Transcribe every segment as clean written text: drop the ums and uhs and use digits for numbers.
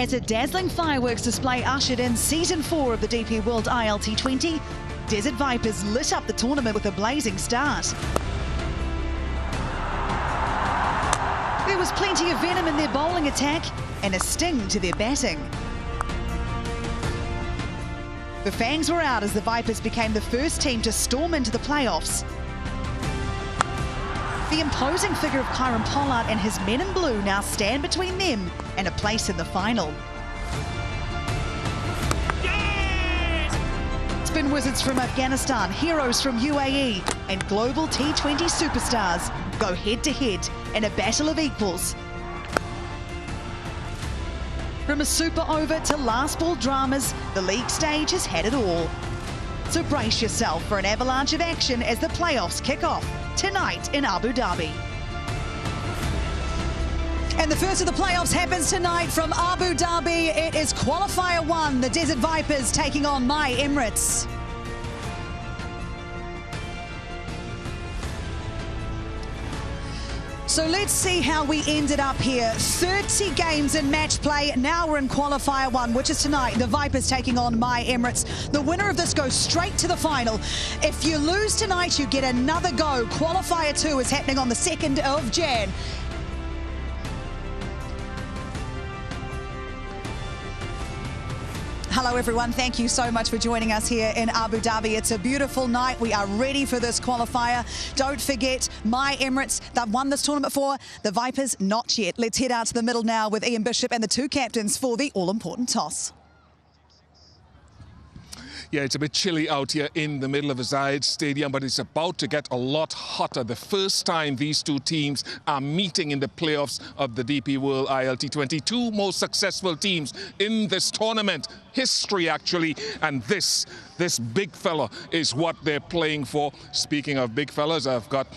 As a dazzling fireworks display ushered in Season 4 of the DP World ILT20, Desert Vipers lit up the tournament with a blazing start. There was plenty of venom in their bowling attack and a sting to their batting. The fangs were out as the Vipers became the first team to storm into the playoffs. The imposing figure of Kyron Pollard and his men in blue now stand between them and a place in the final. Yes! Spin wizards from Afghanistan, heroes from UAE and global T20 superstars go head-to-head in a battle of equals. From a super over to last ball dramas, the league stage has had it all. So brace yourself for an avalanche of action as the playoffs kick off tonight in Abu Dhabi. And the first of the playoffs happens tonight from Abu Dhabi. It is Qualifier 1, the Desert Vipers taking on My Emirates. So let's see how we ended up here. 30 games in match play. Now we're in Qualifier 1, which is tonight. The Vipers taking on My Emirates. The winner of this goes straight to the final. If you lose tonight, you get another go. Qualifier 2 is happening on the 2nd of Jan. Hello everyone, thank you so much for joining us here in Abu Dhabi. It's a beautiful night. We are ready for this qualifier. Don't forget, My Emirates, they've won this tournament before. The Vipers, not yet. Let's head out to the middle now with Ian Bishop and the two captains for the all-important toss. Yeah, it's a bit chilly out here in the middle of the Zayed Stadium, but it's about to get a lot hotter. The first time these two teams are meeting in the playoffs of the DP World ILT20. Two most successful teams in this tournament. History, actually. And this big fella is what they're playing for. Speaking of big fellas, I've got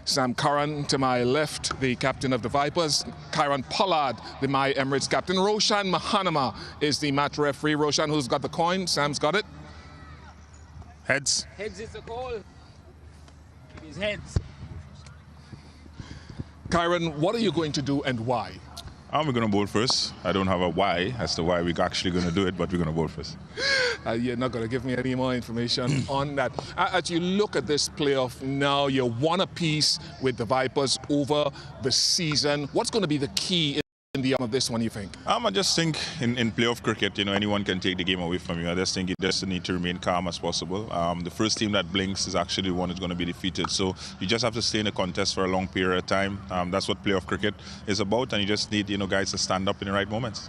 Sam Curran to my left, the captain of the Vipers. Kyron Pollard, the My Emirates captain. Roshan Mahanama is the match referee. Roshan, who's got the coin? Sam's got it. Heads. Heads is the call. It is heads. Kyron, what are you going to do and why? We're going to bowl first. I don't have a why as to why we're actually going to do it, but we're going to bowl first. You're not going to give me any more information on that. As you look at this playoff now, you're one apiece with the Vipers over the season. What's going to be the key in the end of this one, you think? I just think in playoff cricket, you know, anyone can take the game away from you. I just think you just need to remain calm as possible. The first team that blinks is actually the one that's going to be defeated. So you just have to stay in the contest for a long period of time. That's what playoff cricket is about, and you just need, you know, guys to stand up in the right moments.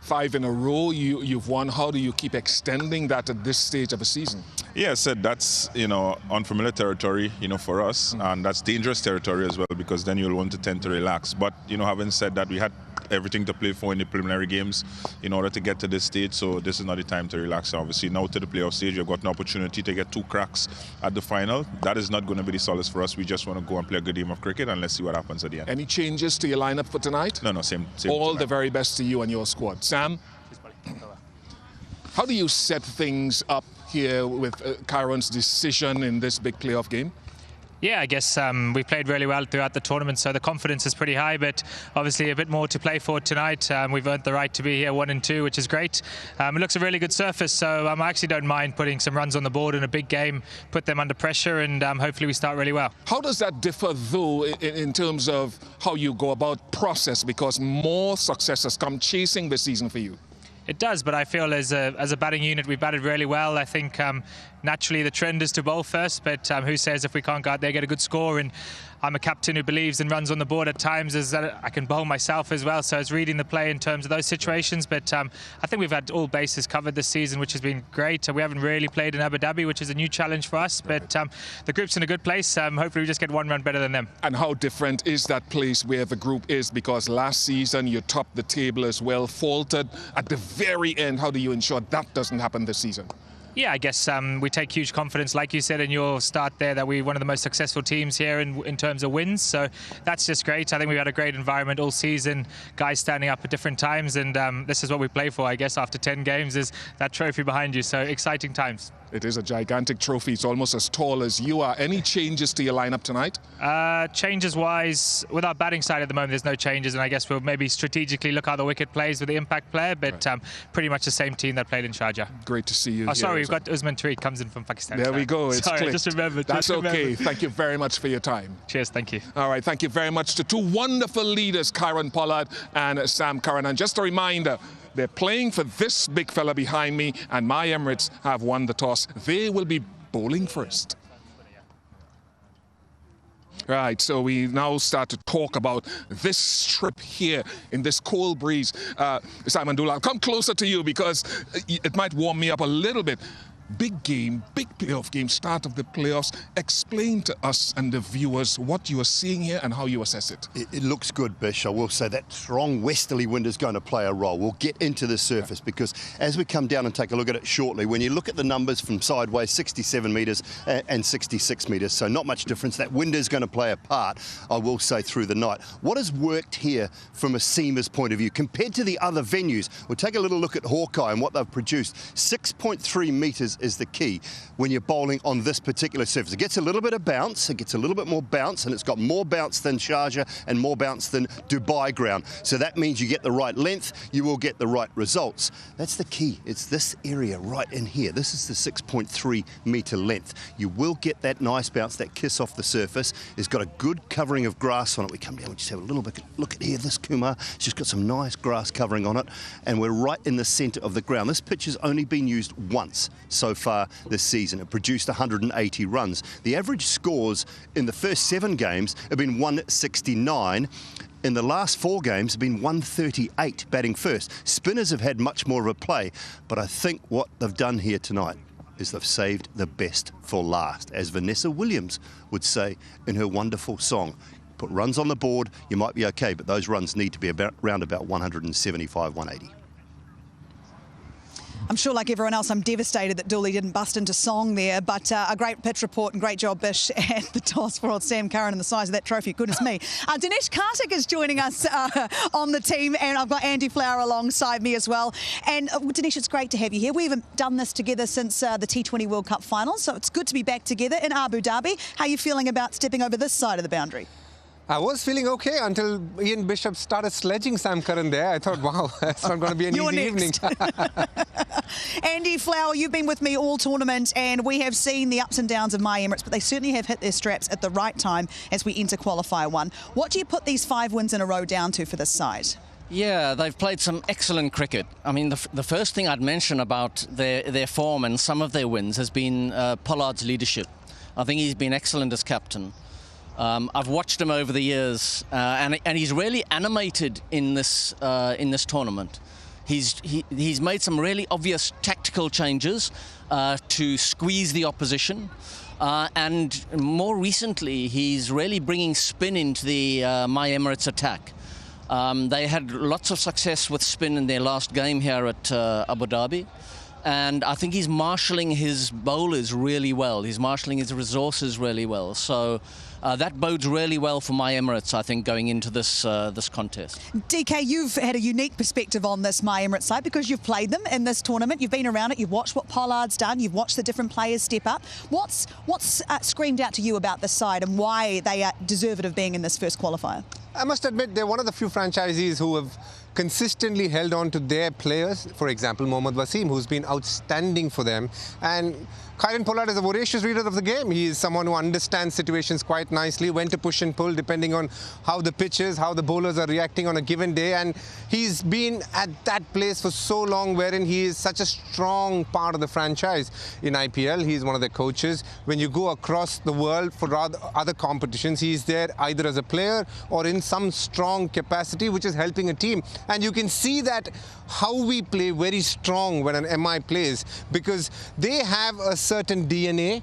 5 in a row you've won. How do you keep extending that at this stage of a season? Yeah, I said that's, you know, unfamiliar territory, you know, for us, and that's dangerous territory as well, because then you'll want to tend to relax. But, you know, having said that, we had everything to play for in the preliminary games in order to get to this stage, so this is not the time to relax. Obviously, now to the playoff stage, you've got an opportunity to get 2 cracks at the final. That is not going to be the solace for us. We just want to go and play a good game of cricket, and let's see what happens at the end. Any changes to your lineup for tonight? No, same. All tonight. The very best to you and your squad. Sam? How do you set things up here with Kyron's decision in this big playoff game? Yeah, I guess we played really well throughout the tournament, so the confidence is pretty high, but obviously a bit more to play for tonight. We've earned the right to be here 1 and 2, which is great. It looks a really good surface, so I actually don't mind putting some runs on the board in a big game, put them under pressure, and hopefully we start really well. How does that differ, though, in terms of how you go about process, because more success has come chasing this season for you? It does, but I feel as a batting unit, we batted really well. I think naturally the trend is to bowl first, but who says if we can't go out there, get a good score? And I'm a captain who believes in runs on the board at times, is that I can bowl myself as well. So it's reading the play in terms of those situations. But I think we've had all bases covered this season, which has been great. We haven't really played in Abu Dhabi, which is a new challenge for us. But the group's in a good place. Hopefully we just get 1 run better than them. And how different is that place where the group is? Because last season you topped the table as well, faltered at the very end. How do you ensure that doesn't happen this season? Yeah, I guess we take huge confidence, like you said in your start there, that we're one of the most successful teams here in terms of wins. So that's just great. I think we've had a great environment all season, guys standing up at different times, and this is what we play for, I guess, after 10 games is that trophy behind you. So exciting times. It is a gigantic trophy. It's almost as tall as you are. Any changes to your lineup tonight? Changes-wise, with our batting side at the moment, there's no changes, and I guess we'll maybe strategically look how the wicket plays with the impact player, but pretty much the same team that played in Sharjah. Great to see you. Oh, sorry, we've got M3Y1J comes in from Pakistan. There we go. It's sorry, clicked. I just remembered. That's okay. Thank you very much for your time. Cheers, thank you. All right, thank you very much to two wonderful leaders, Kieran Pollard and Sam Curran. And just a reminder, they're playing for this big fella behind me, and my Emirates have won the toss. They will be bowling first. Right, so we now start to talk about this strip here in this cold breeze. Simon Dula, I'll come closer to you because it might warm me up a little bit. Big game, big playoff game, start of the playoffs. Explain to us and the viewers what you are seeing here and how you assess it. It looks good, Bish. I will say that strong westerly wind is going to play a role. We'll get into the surface because as we come down and take a look at it shortly, when you look at the numbers from sideways, 67 metres and 66 metres, so not much difference. That wind is going to play a part, I will say, through the night. What has worked here from a seamer's point of view compared to the other venues? We'll take a little look at Hawkeye and what they've produced. 6.3 metres is the key when you're bowling on this particular surface. It gets a little bit of bounce, it gets a little bit more bounce, and it's got more bounce than Sharjah and more bounce than Dubai ground. So that means you get the right length, you will get the right results. That's the key. It's this area right in here. This is the 6.3 metre length. You will get that nice bounce, that kiss off the surface. It's got a good covering of grass on it. We come down, we just have a little bit, look at here, this Kumar, it's just got some nice grass covering on it, and we're right in the centre of the ground. This pitch has only been used once so far this season. It produced 180 runs. The average scores in the first 7 games have been 169. In the last 4 games have been 138 batting first. Spinners have had much more of a play, but I think what they've done here tonight is they've saved the best for last, as Vanessa Williams would say in her wonderful song. Put runs on the board, you might be okay, but those runs need to be around about 175, 180. I'm sure, like everyone else, I'm devastated that Dooley didn't bust into song there, but a great pitch report and great job, Bish, at the toss for old Sam Curran and the size of that trophy. Goodness me. Dinesh Karthik is joining us on the team, and I've got Andy Flower alongside me as well. And Dinesh, it's great to have you here. We haven't done this together since the T20 World Cup finals, so it's good to be back together in Abu Dhabi. How are you feeling about stepping over this side of the boundary? I was feeling okay until Ian Bishop started sledging Sam Curran there. I thought, wow, that's not going to be an easy evening. Andy Flower, you've been with me all tournament, and we have seen the ups and downs of my Emirates, but they certainly have hit their straps at the right time as we enter Qualifier 1. What do you put these 5 wins in a row down to for this side? Yeah, they've played some excellent cricket. I mean, the first thing I'd mention about their form and some of their wins has been Pollard's leadership. I think he's been excellent as captain. I've watched him over the years, and he's really animated in this tournament. He's made some really obvious tactical changes to squeeze the opposition, and more recently, he's really bringing spin into the My Emirates attack. They had lots of success with spin in their last game here at Abu Dhabi. And I think he's marshalling his bowlers really well. He's marshalling his resources really well. So that bodes really well for My Emirates, I think, going into this contest. DK, you've had a unique perspective on this My Emirates side because you've played them in this tournament. You've been around it. You've watched what Pollard's done. You've watched the different players step up. What's screamed out to you about this side and why they are deserving of being in this first qualifier? I must admit, they're one of the few franchisees who have consistently held on to their players. For example, Mohammad Wasim, who's been outstanding for them. And Kieran Pollard is a voracious reader of the game. He is someone who understands situations quite nicely, when to push and pull depending on how the pitch is, how the bowlers are reacting on a given day. And he's been at that place for so long, wherein he is such a strong part of the franchise. In IPL, he's one of the coaches. When you go across the world for other competitions, he's there either as a player or in some strong capacity, which is helping a team. And you can see that how we play very strong when an MI plays, because they have a certain DNA.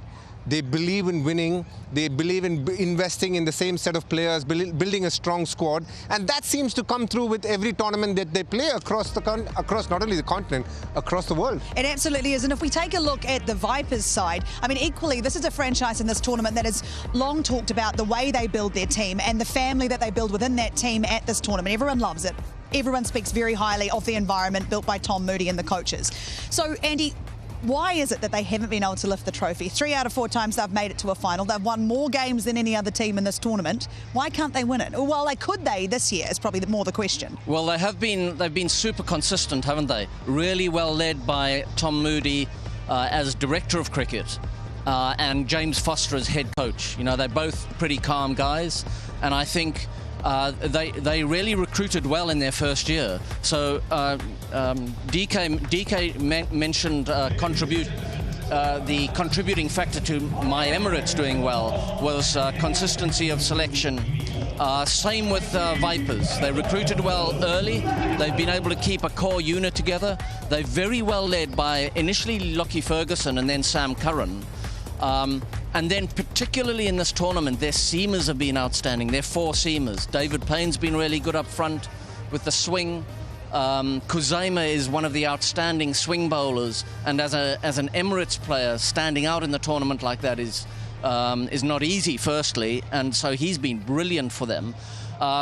They believe in winning. They believe in investing in the same set of players, building a strong squad, and that seems to come through with every tournament that they play across not only the continent, across the world. It absolutely is. And if we take a look at the Vipers side, I mean, equally, this is a franchise in this tournament that has long talked about the way they build their team and the family that they build within that team at this tournament. Everyone loves it. Everyone speaks very highly of the environment built by Tom Moody and the coaches. So, Andy, why is it that they haven't been able to lift the trophy? 3 out of 4 times they've made it to a final. They've won more games than any other team in this tournament. Why can't they win it? Well, could they this year is probably more the question. Well, they've been super consistent, haven't they? Really well led by Tom Moody as director of cricket and James Foster as head coach. You know, they're both pretty calm guys, and I think they really recruited well in their first year. So DK mentioned the contributing factor to my Emirates doing well was consistency of selection. Same with Vipers. They recruited well early. They've been able to keep a core unit together. They're very well led by initially Lockie Ferguson and then Sam Curran. And then particularly in this tournament, their seamers have been outstanding. They're 4 seamers. David Payne's been really good up front with the swing. Kuzema is one of the outstanding swing bowlers, and as an Emirates player, standing out in the tournament like that is not easy, firstly, and so he's been brilliant for them.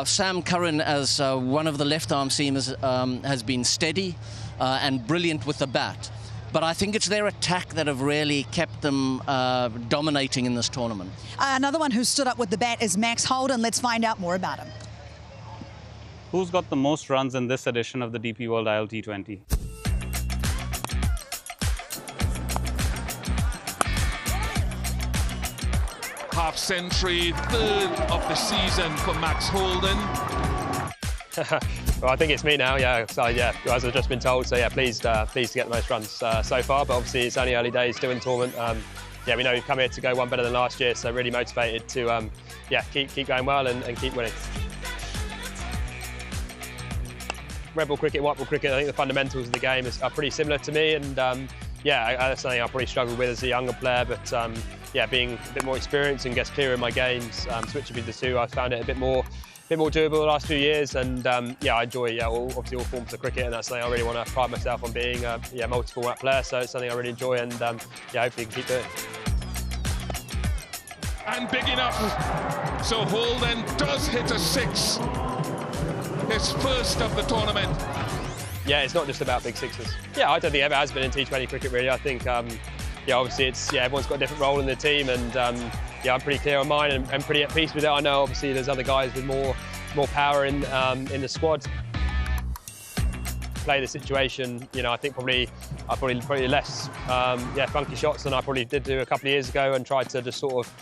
Sam Curran, as one of the left-arm seamers, has been steady and brilliant with the bat. But I think it's their attack that have really kept them dominating in this tournament. Another one who stood up with the bat is Max Holden. Let's find out more about him. Who's got the most runs in this edition of the DP World ILT20? Half century, 3rd of the season for Max Holden. Well, I think it's me now, yeah. So, yeah, as I've just been told, so yeah, pleased to get the most runs so far, but obviously it's only early days still in the tournament. Yeah, we know we've come here to go one better than last year, so really motivated to yeah, keep going well and keep winning. Red ball cricket, white ball cricket, I think the fundamentals of the game are pretty similar to me, and yeah, that's something I probably struggled with as a younger player, but yeah, being a bit more experienced and gets clearer in my games, switching between the two, I found it a bit more doable the last few years, and yeah, I enjoy obviously all forms of cricket, and that's something I really want to pride myself on, being a multi-format player. So it's something I really enjoy, and yeah, hopefully can keep doing. And big enough. So Holden does hit a 6. His first of the tournament. Yeah, it's not just about big sixes. Yeah, I don't think it ever has been in T20 cricket really. I think yeah, obviously it's everyone's got a different role in the team, and yeah, I'm pretty clear on mine and pretty at peace with it. I know obviously there's other guys with more power in the squad. Play the situation, you know, I think probably less yeah, funky shots than I probably did do a couple of years ago, and tried to just sort of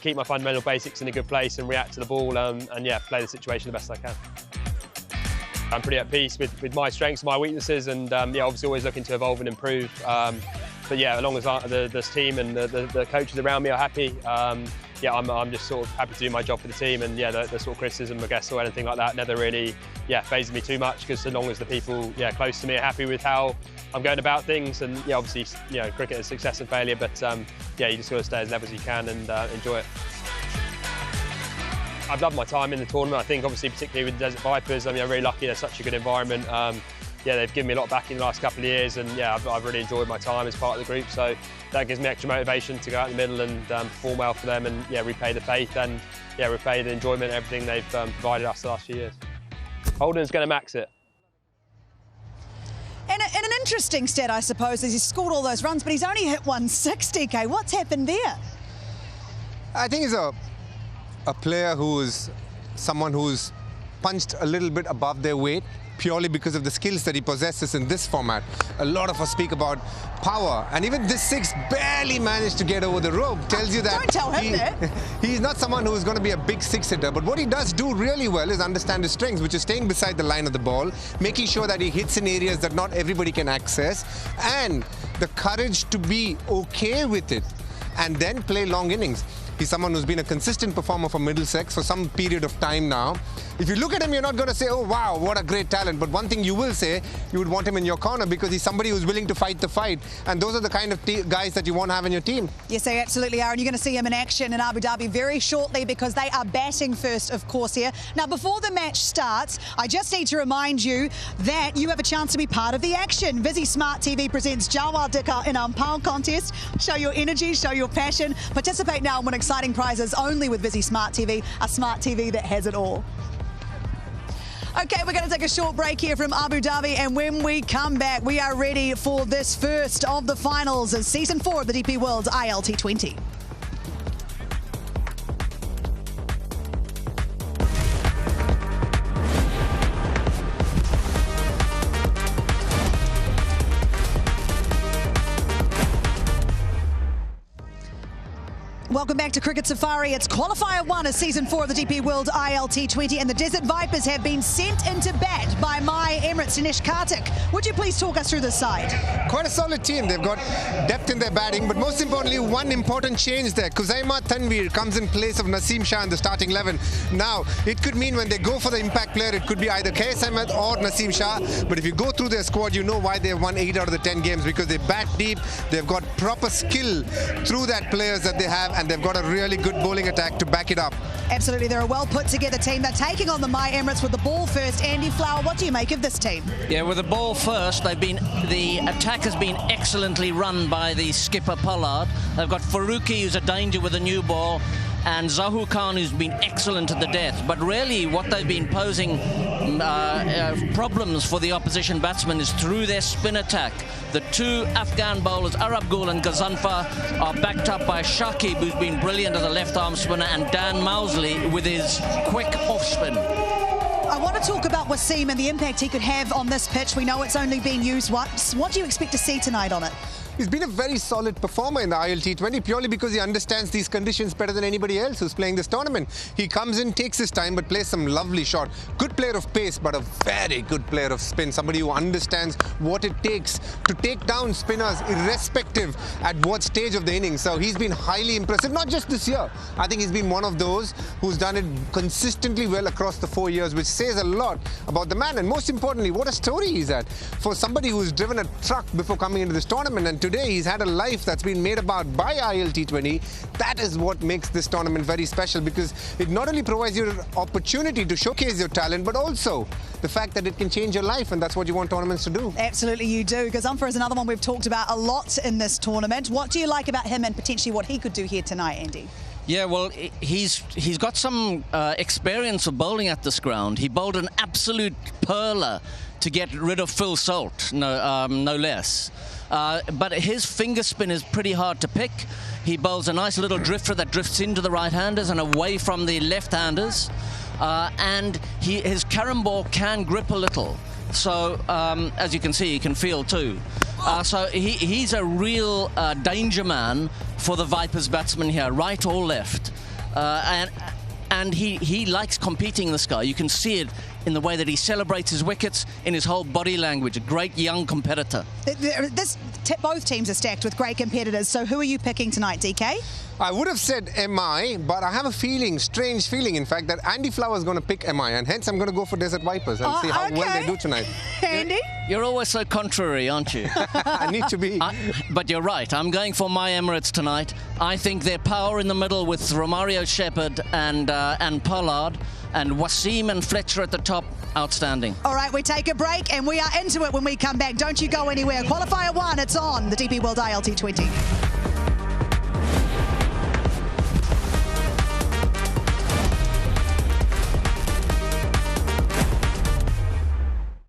keep my fundamental basics in a good place and react to the ball, and yeah, play the situation the best I can. I'm pretty at peace with my strengths and my weaknesses, and yeah, obviously always looking to evolve and improve. But yeah, as long as this team and the coaches around me are happy, yeah, I'm just sort of happy to do my job for the team, and yeah, the sort of criticism, I guess, or anything like that never really phases me too much, because as long as the people close to me are happy with how I'm going about things, and yeah, obviously, you know, cricket is success and failure, but yeah, you just got to stay as level as you can and enjoy it. I've loved my time in the tournament. I think obviously particularly with the Desert Vipers, I mean, I'm really lucky, they're such a good environment. Yeah, they've given me a lot back in the last couple of years, and yeah, I've really enjoyed my time as part of the group, so that gives me extra motivation to go out in the middle and perform well for them, and yeah, repay the faith and yeah, repay the enjoyment and everything they've provided us the last few years. Holden's going to max it. And an interesting stat, I suppose, is he's scored all those runs, but he's only hit 160k. What's happened there? I think he's a player who's someone who's punched a little bit above their weight, purely because of the skills that he possesses in this format. A lot of us speak about power, and even this 6 barely managed to get over the rope. Tells you that don't tell him that. He's not someone who's going to be a big 6-hitter, but what he does do really well is understand his strengths, which is staying beside the line of the ball, making sure that he hits in areas that not everybody can access, and the courage to be okay with it and then play long innings. He's someone who's been a consistent performer for Middlesex for some period of time now. If you look at him, you're not going to say, oh, wow, what a great talent. But one thing you will say, you would want him in your corner because he's somebody who's willing to fight the fight. And those are the kind of guys that you want to have in your team. Yes, they absolutely are. And you're going to see him in action in Abu Dhabi very shortly because they are batting first, of course, here. Now, before the match starts, I just need to remind you that you have a chance to be part of the action. Visi Smart TV presents Jawal Dikar in Ampao contest. Show your energy, show your passion. Participate now and win exciting prizes only with Visi Smart TV, a smart TV that has it all. Okay, we're going to take a short break here from Abu Dhabi, and when we come back, we are ready for this first of the finals of Season 4 of the DP World ILT20. Welcome back to Cricket Safari. It's Qualifier 1 of Season 4 of the DP World ILT20, and the Desert Vipers have been sent into bat by my Emirates Dinesh Karthik. Would you please talk us through this side? Quite a solid team. They've got depth in their batting, but most importantly, one important change there. Khuzaima Tanveer comes in place of Naseem Shah in the starting 11. Now, it could mean when they go for the impact player, it could be either KS Ahmed or Naseem Shah. But if you go through their squad, you know why they've won 8 out of the 10 games, because they bat deep, they've got proper skill through that players that they have, and they've got a really good bowling attack to back it up. Absolutely, they're a well put together team. They're taking on the My Emirates with the ball first. Andy Flower, what do you make of this team? Yeah, with the ball first, the attack has been excellently run by the skipper Pollard. They've got Faruqi, who's a danger with a new ball, and Zahu Khan, who's been excellent at the death. But really, what they've been posing problems for the opposition batsmen is through their spin attack. The two Afghan bowlers, Arab Gul and Ghazanfar, are backed up by Shakib, who's been brilliant as a left-arm spinner, and Dan Mousley with his quick off-spin. I want to talk about Wasim and the impact he could have on this pitch. We know it's only been used once. What do you expect to see tonight on it? He's been a very solid performer in the ILT20 purely because he understands these conditions better than anybody else who's playing this tournament. He comes in, takes his time, but plays some lovely shot. Good player of pace, but a very good player of spin. Somebody who understands what it takes to take down spinners irrespective at what stage of the innings. So he's been highly impressive, not just this year. I think he's been one of those who's done it consistently well across the 4 years, which says a lot about the man. And most importantly, what a story he's had. For somebody who's driven a truck before coming into this tournament, and today he's had a life that's been made about by ILT20. That is what makes this tournament very special, because it not only provides you an opportunity to showcase your talent, but also the fact that it can change your life, and that's what you want tournaments to do. Absolutely you do. Ghazanfar is another one we've talked about a lot in this tournament. What do you like about him and potentially what he could do here tonight, Andy? Yeah, well, he's got some experience of bowling at this ground. He bowled an absolute perler to get rid of Phil Salt, no less. But his finger spin is pretty hard to pick. He bowls a nice little drifter that drifts into the right-handers and away from the left-handers. And his carom ball can grip a little. So, as you can see, he can feel too. So he's a real danger man for the Vipers batsmen here, right or left. And he likes competing, this guy. You can see it in the way that he celebrates his wickets, in his whole body language. A great young competitor. Both teams are stacked with great competitors. So who are you picking tonight, DK? I would have said MI, but I have a feeling, strange feeling, in fact, that Andy Flower is going to pick MI, and hence I'm going to go for Desert Vipers and see how well they do tonight. Andy? You're always so contrary, aren't you? I need to be. But you're right. I'm going for my Emirates tonight. I think their power in the middle with Romario Shepherd and Pollard, and Wasim and Fletcher at the top, outstanding. All right, we take a break and we are into it when we come back. Don't you go anywhere. Qualifier 1, it's on the DP World ILT20.